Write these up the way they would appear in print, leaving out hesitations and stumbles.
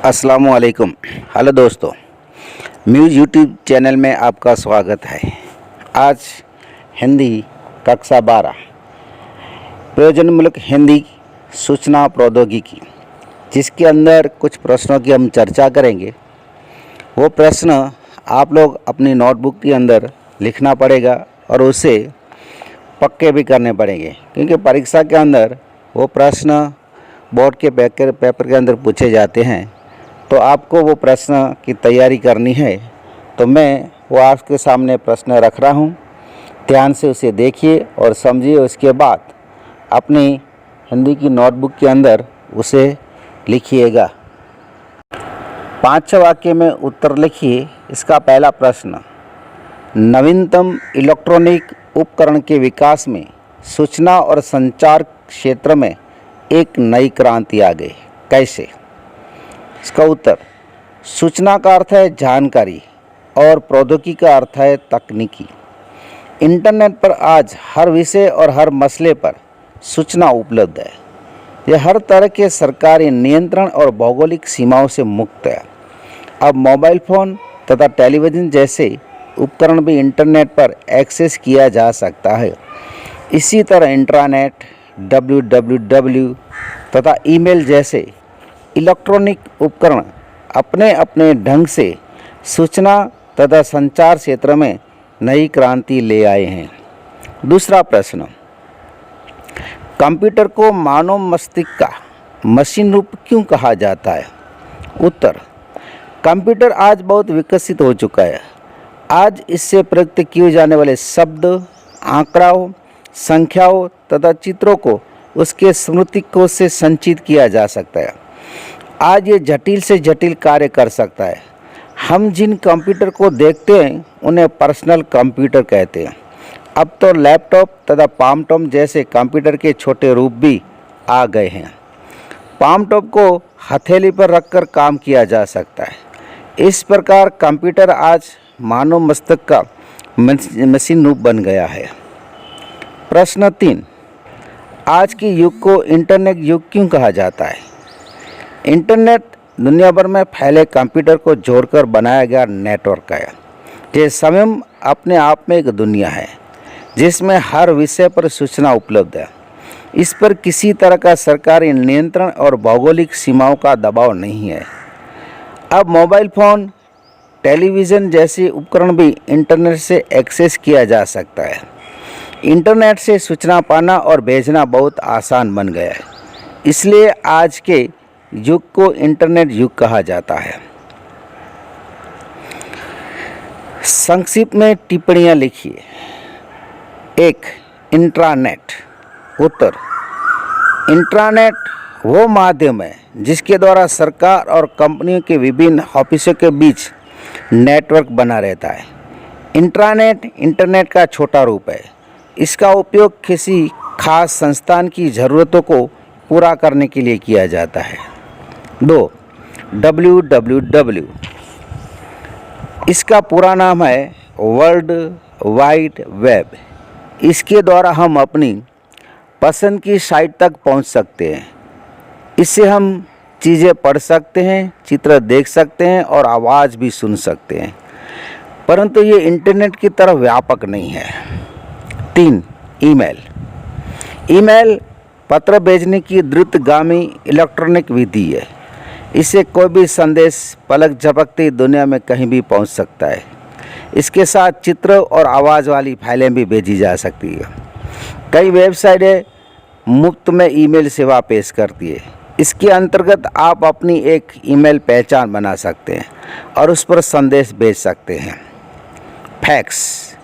अस्सलामुअलैकुम। हेलो दोस्तों, muse YouTube channel में आपका स्वागत है। आज हिंदी कक्षा 12 प्रयोजनमूलक हिंदी सूचना प्रौद्योगिकी, जिसके अंदर कुछ प्रश्नों की हम चर्चा करेंगे। वो प्रश्न आप लोग अपनी नोटबुक के अंदर लिखना पड़ेगा और उसे पक्के भी करने पड़ेंगे, क्योंकि परीक्षा के अंदर वो प्रश्न बोर्ड के पेपर के अंदर पूछे जाते हैं। तो आपको वो प्रश्न की तैयारी करनी है। तो मैं वो आपके सामने प्रश्न रख रहा हूँ, ध्यान से उसे देखिए और समझिए। उसके बाद अपनी हिंदी की नोटबुक के अंदर उसे लिखिएगा। 5 वाक्य में उत्तर लिखिए। इसका पहला प्रश्न, नवीनतम इलेक्ट्रॉनिक उपकरण के विकास में सूचना और संचार क्षेत्र में एक नई क्रांति आ गई, कैसे? इसका उत्तर, सूचना का अर्थ है जानकारी और प्रौद्योगिकी का अर्थ है तकनीकी। इंटरनेट पर आज हर विषय और हर मसले पर सूचना उपलब्ध है। यह हर तरह के सरकारी नियंत्रण और भौगोलिक सीमाओं से मुक्त है। अब मोबाइल फ़ोन तथा टेलीविज़न जैसे उपकरण भी इंटरनेट पर एक्सेस किया जा सकता है। इसी तरह इंट्रानेट, www तथा ईमेल जैसे इलेक्ट्रॉनिक उपकरण अपने अपने ढंग से सूचना तथा संचार क्षेत्र में नई क्रांति ले आए हैं। दूसरा प्रश्न, कंप्यूटर को मानव मस्तिष्क का मशीन रूप क्यों कहा जाता है? उत्तर, कंप्यूटर आज बहुत विकसित हो चुका है। आज इससे प्रयुक्त किए जाने वाले शब्द, आंकड़ाओं, संख्याओं तथा चित्रों को उसके स्मृति कोश से संचित किया जा सकता है। आज ये जटिल से जटिल कार्य कर सकता है। हम जिन कंप्यूटर को देखते हैं उन्हें पर्सनल कंप्यूटर कहते हैं। अब तो लैपटॉप तथा पाम टॉप जैसे कंप्यूटर के छोटे रूप भी आ गए हैं। पाम टॉप को हथेली पर रखकर काम किया जा सकता है। इस प्रकार कंप्यूटर आज मानव मस्तिष्क का मशीन रूप बन गया है। प्रश्न 3, आज के युग को इंटरनेट युग क्यों कहा जाता है? इंटरनेट दुनिया भर में फैले कंप्यूटर को जोड़कर बनाया गया नेटवर्क है। ये स्वयं अपने आप में एक दुनिया है जिसमें हर विषय पर सूचना उपलब्ध है। इस पर किसी तरह का सरकारी नियंत्रण और भौगोलिक सीमाओं का दबाव नहीं है। अब मोबाइल फ़ोन, टेलीविज़न जैसे उपकरण भी इंटरनेट से एक्सेस किया जा सकता है। इंटरनेट से सूचना पाना और भेजना बहुत आसान बन गया है। इसलिए आज के युग को इंटरनेट युग कहा जाता है। संक्षिप्त में टिप्पणियाँ लिखिए। 1, इंट्रानेट। उत्तर, इंट्रानेट वो माध्यम है जिसके द्वारा सरकार और कंपनियों के विभिन्न ऑफिसों के बीच नेटवर्क बना रहता है। इंट्रानेट इंटरनेट का छोटा रूप है। इसका उपयोग किसी खास संस्थान की ज़रूरतों को पूरा करने के लिए किया जाता है। 2, www। इसका पूरा नाम है वर्ल्ड वाइड वेब। इसके द्वारा हम अपनी पसंद की साइट तक पहुंच सकते हैं। इससे हम चीज़ें पढ़ सकते हैं, चित्र देख सकते हैं और आवाज़ भी सुन सकते हैं, परंतु ये इंटरनेट की तरह व्यापक नहीं है। 3, ईमेल। ईमेल पत्र भेजने की द्रुतगामी इलेक्ट्रॉनिक विधि है। इससे कोई भी संदेश पलक झपकते दुनिया में कहीं भी पहुंच सकता है। इसके साथ चित्र और आवाज़ वाली फाइलें भी भेजी जा सकती है। कई वेबसाइटें मुफ्त में ईमेल सेवा पेश करती है। इसके अंतर्गत आप अपनी एक ईमेल पहचान बना सकते हैं और उस पर संदेश भेज सकते हैं। फैक्स,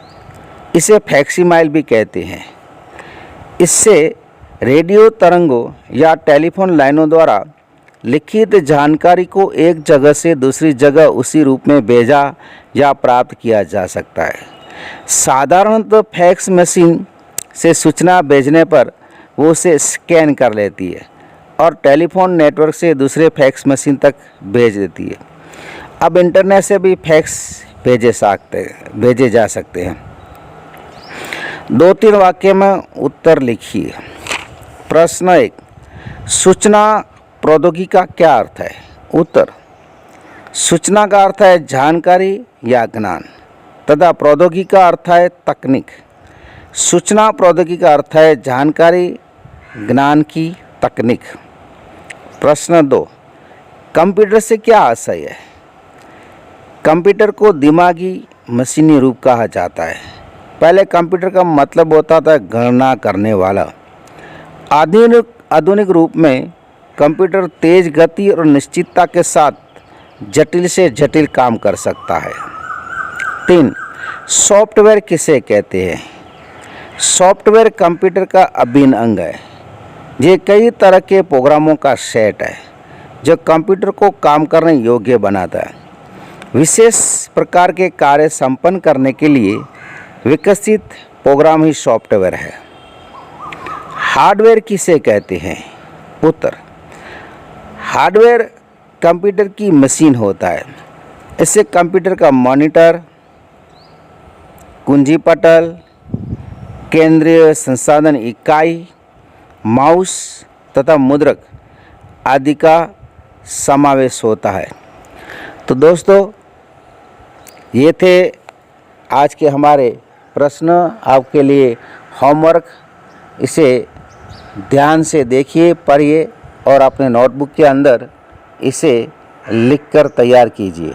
इसे फैक्सीमाइल भी कहते हैं। इससे रेडियो तरंगों या टेलीफोन लाइनों द्वारा लिखित जानकारी को एक जगह से दूसरी जगह उसी रूप में भेजा या प्राप्त किया जा सकता है। साधारणतः फैक्स मशीन से सूचना भेजने पर वो उसे स्कैन कर लेती है और टेलीफोन नेटवर्क से दूसरे फैक्स मशीन तक भेज देती है। अब इंटरनेट से भी फैक्स भेजे जा सकते हैं। 2-3 वाक्य में उत्तर लिखिए। प्रश्न 1, सूचना प्रौद्योगिकी का क्या अर्थ है? उत्तर, सूचना का अर्थ है जानकारी या ज्ञान तथा प्रौद्योगिकी का अर्थ है तकनीक। सूचना प्रौद्योगिकी का अर्थ है जानकारी, ज्ञान की तकनीक। प्रश्न 2, कंप्यूटर से क्या आशय है? कंप्यूटर को दिमागी मशीनी रूप कहा जाता है। पहले कंप्यूटर का मतलब होता था गणना करने वाला। आधुनिक रूप में कंप्यूटर तेज गति और निश्चितता के साथ जटिल से जटिल काम कर सकता है। 3, सॉफ्टवेयर किसे कहते हैं? सॉफ्टवेयर कंप्यूटर का अभिन्न अंग है। ये कई तरह के प्रोग्रामों का सेट है जो कंप्यूटर को काम करने योग्य बनाता है। विशेष प्रकार के कार्य संपन्न करने के लिए विकसित प्रोग्राम ही सॉफ्टवेयर है। हार्डवेयर किसे कहते हैं? उत्तर, हार्डवेयर कंप्यूटर की मशीन होता है। इससे कंप्यूटर का मॉनिटर, कुंजी पटल, केंद्रीय संसाधन इकाई, माउस तथा मुद्रक आदि का समावेश होता है। तो दोस्तों, ये थे आज के हमारे प्रश्न आपके लिए होमवर्क। इसे ध्यान से देखिए, पढ़िए और अपने नोटबुक के अंदर इसे लिखकर तैयार कीजिए।